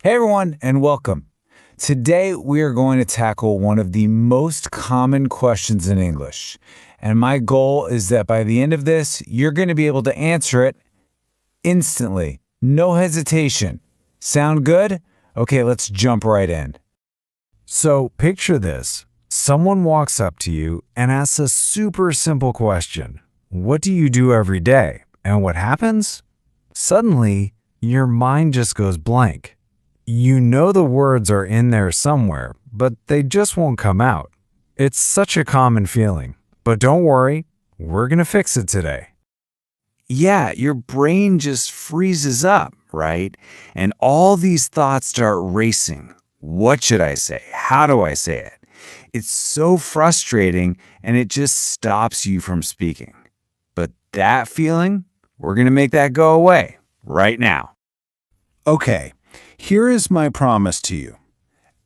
Hey everyone, and welcome. Today we are going to tackle one of the most common questions in English. And my goal is that by the end of this, you're going to be able to answer it instantly. No hesitation. Sound good? Okay, let's jump right in. So picture this. Someone walks up to you and asks a super simple question. What do you do every day? And what happens? Suddenly, your mind just goes blank. You know the words are in there somewhere, but they just won't come out. It's such a common feeling. But don't worry, we're going to fix it today. Yeah, your brain just freezes up, right? And all these thoughts start racing. What should I say? How do I say it? It's so frustrating and it just stops you from speaking. But that feeling, we're going to make that go away right now. Okay, here is my promise to you.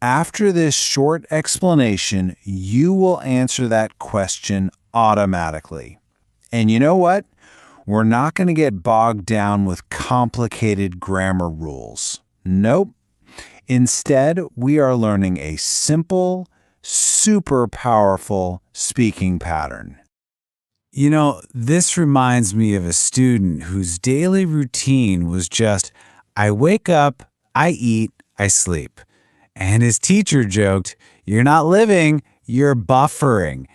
After this short explanation, you will answer that question automatically. And you know what? We're not going to get bogged down with complicated grammar rules. Nope. Instead, we are learning a simple, super powerful speaking pattern. You know, this reminds me of a student whose daily routine was just, I wake up, I eat, I sleep. And his teacher joked, "You're not living, you're buffering."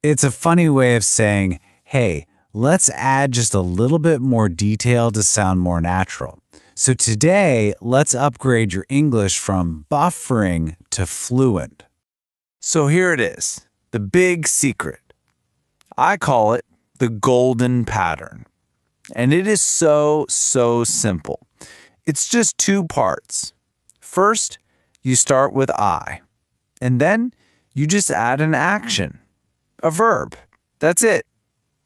It's a funny way of saying, hey, let's add just a little bit more detail to sound more natural. So today, let's upgrade your English from buffering to fluent. So here it is, the big secret. I call it the golden pattern. And it is so simple. It's just two parts. First, you start with I. And then you just add an action, a verb. That's it.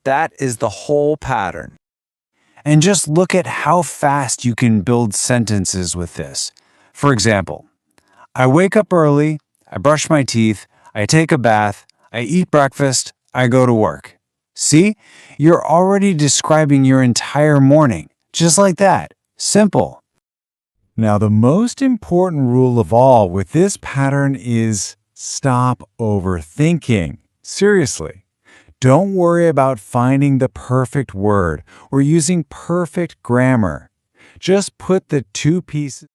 That is the whole pattern. And just look at how fast you can build sentences with this. For example, I wake up early, I brush my teeth, I take a bath, I eat breakfast, I go to work. See? You're already describing your entire morning. Just like that. Simple. Now, the most important rule of all with this pattern is stop overthinking. Seriously. Don't worry about finding the perfect word or using perfect grammar. Just put the two pieces.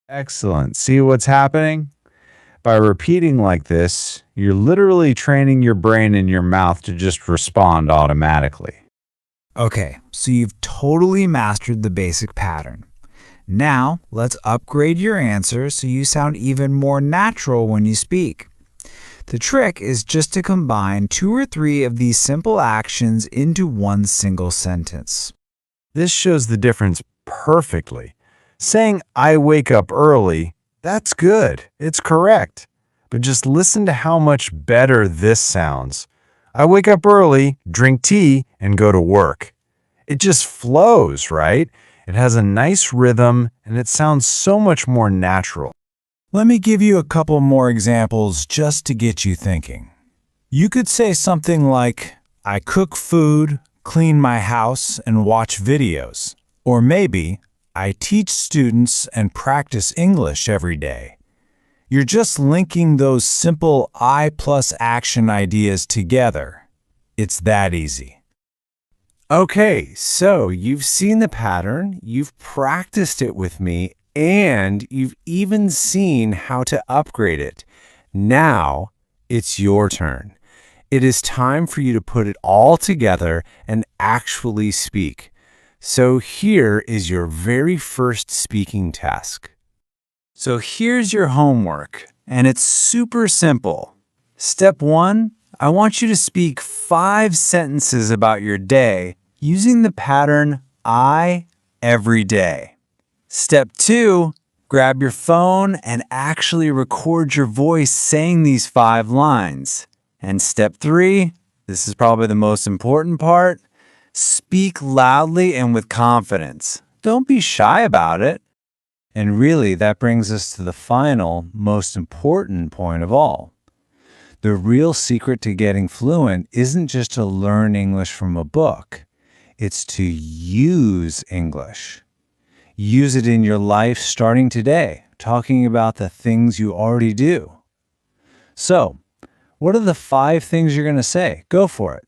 Excellent. See what's happening? By repeating like this, you're literally training your brain and your mouth to just respond automatically. Okay, so you've totally mastered the basic pattern. Now, let's upgrade your answer so you sound even more natural when you speak. The trick is just to combine 2 or 3 of these simple actions into one single sentence. This shows the difference perfectly. Saying I wake up early, that's good. It's correct. But just listen to how much better this sounds. I wake up early, drink tea, and go to work. It just flows, right? It has a nice rhythm, and it sounds so much more natural. Let me give you a couple more examples just to get you thinking. You could say something like, I cook food, clean my house, and watch videos. Or maybe, I teach students and practice English every day. You're just linking those simple I plus action ideas together. It's that easy. Okay, so you've seen the pattern, you've practiced it with me, and you've even seen how to upgrade it. Now it's your turn. It is time for you to put it all together and actually speak. So here is your very first speaking task. So here's your homework, and it's super simple. Step 1, I want you to speak 5 sentences about your day using the pattern I every day. Step 2, grab your phone and actually record your voice saying these 5 lines. And step 3, this is probably the most important part, speak loudly and with confidence. Don't be shy about it. And really, that brings us to the final, most important point of all. The real secret to getting fluent isn't just to learn English from a book. It's to use English. Use it in your life starting today, talking about the things you already do. So, what are the 5 things you're going to say? Go for it.